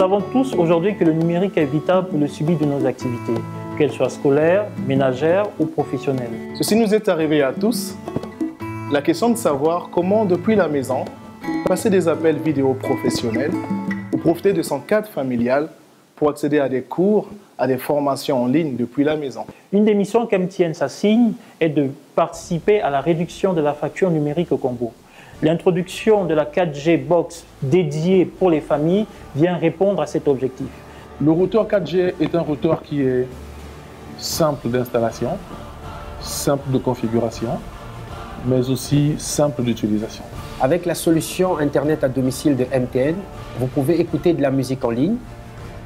savons tous aujourd'hui que le numérique est vital pour le suivi de nos activités, qu'elles soient scolaires, ménagères ou professionnelles. Ceci nous est arrivé à tous. La question de savoir comment, depuis la maison, passer des appels vidéo professionnels ou profiter de son cadre familial pour accéder à des cours, à des formations en ligne depuis la maison. Une des missions qu'MTN s'assigne est de participer à la réduction de la fracture numérique au Congo. L'introduction de la 4G Box dédiée pour les familles vient répondre à cet objectif. Le routeur 4G est un routeur qui est simple d'installation, simple de configuration, mais aussi simple d'utilisation. Avec la solution Internet à domicile de MTN, vous pouvez écouter de la musique en ligne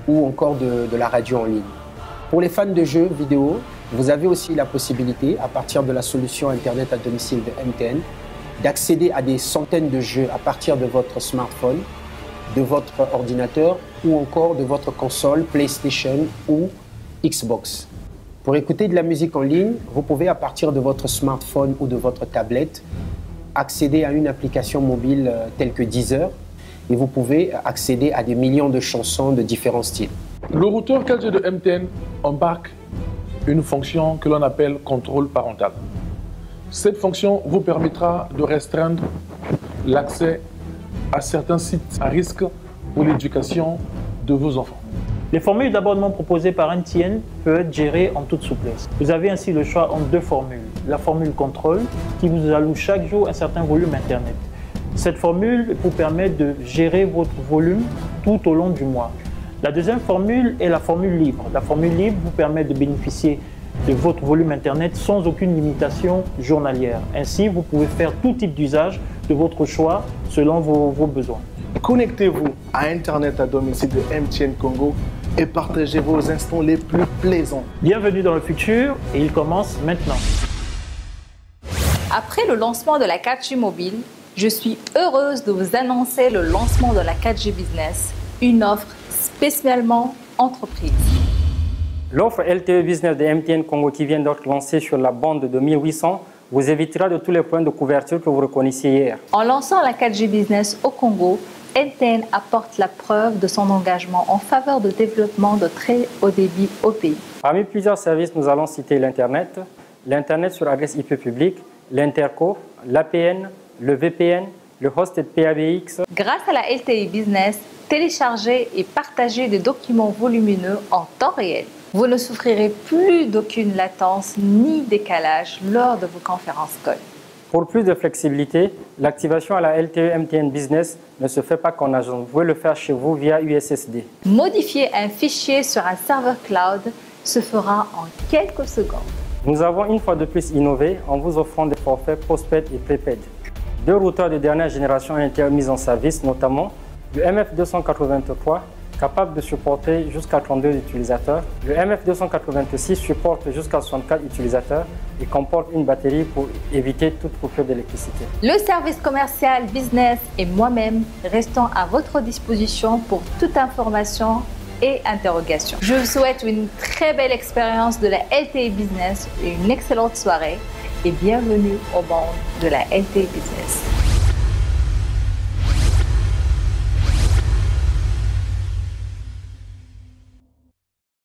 ou encore de la radio en ligne. Pour les fans de jeux vidéo, vous avez aussi la possibilité, à partir de la solution Internet à domicile de MTN, d'accéder à des centaines de jeux à partir de votre smartphone, de votre ordinateur ou encore de votre console PlayStation ou Xbox. Pour écouter de la musique en ligne, vous pouvez à partir de votre smartphone ou de votre tablette accéder à une application mobile telle que Deezer et vous pouvez accéder à des millions de chansons de différents styles. Le routeur 4G de MTN embarque une fonction que l'on appelle contrôle parental. Cette fonction vous permettra de restreindre l'accès à certains sites à risque pour l'éducation de vos enfants. Les formules d'abonnement proposées par MTN peuvent être gérées en toute souplesse. Vous avez ainsi le choix entre deux formules. La formule contrôle qui vous alloue chaque jour un certain volume Internet. Cette formule vous permet de gérer votre volume tout au long du mois. La deuxième formule est la formule libre. La formule libre vous permet de bénéficier de votre volume Internet sans aucune limitation journalière. Ainsi, vous pouvez faire tout type d'usage de votre choix selon vos besoins. Connectez-vous à Internet à domicile de MTN Congo et partagez vos instants les plus plaisants. Bienvenue dans le futur et il commence maintenant. Après le lancement de la 4G mobile, je suis heureuse de vous annoncer le lancement de la 4G Business, une offre spécialement entreprise. L'offre LTE Business de MTN Congo qui vient d'être lancée sur la bande de 1800 vous évitera de tous les points de couverture que vous reconnaissiez hier. En lançant la 4G Business au Congo, MTN apporte la preuve de son engagement en faveur du développement de très haut débit au pays. Parmi plusieurs services, nous allons citer l'Internet sur adresse IP publique, l'Interco, l'APN, le VPN, le hosted PABX. Grâce à la LTE Business, téléchargez et partagez des documents volumineux en temps réel. Vous ne souffrirez plus d'aucune latence ni décalage lors de vos conférences call. Pour plus de flexibilité, l'activation à la LTE MTN Business ne se fait pas qu'en agence. Vous pouvez le faire chez vous via USSD. Modifier un fichier sur un serveur cloud se fera en quelques secondes. Nous avons une fois de plus innové en vous offrant des forfaits postpaid et prepaid. 2 routeurs de dernière génération ont été mis en service, notamment le MF283, capable de supporter jusqu'à 32 utilisateurs. Le MF286 supporte jusqu'à 64 utilisateurs et comporte une batterie pour éviter toute coupure d'électricité. Le service commercial Business et moi-même restons à votre disposition pour toute information et interrogation. Je vous souhaite une très belle expérience de la LTE Business et une excellente soirée et bienvenue au monde de la LTE Business.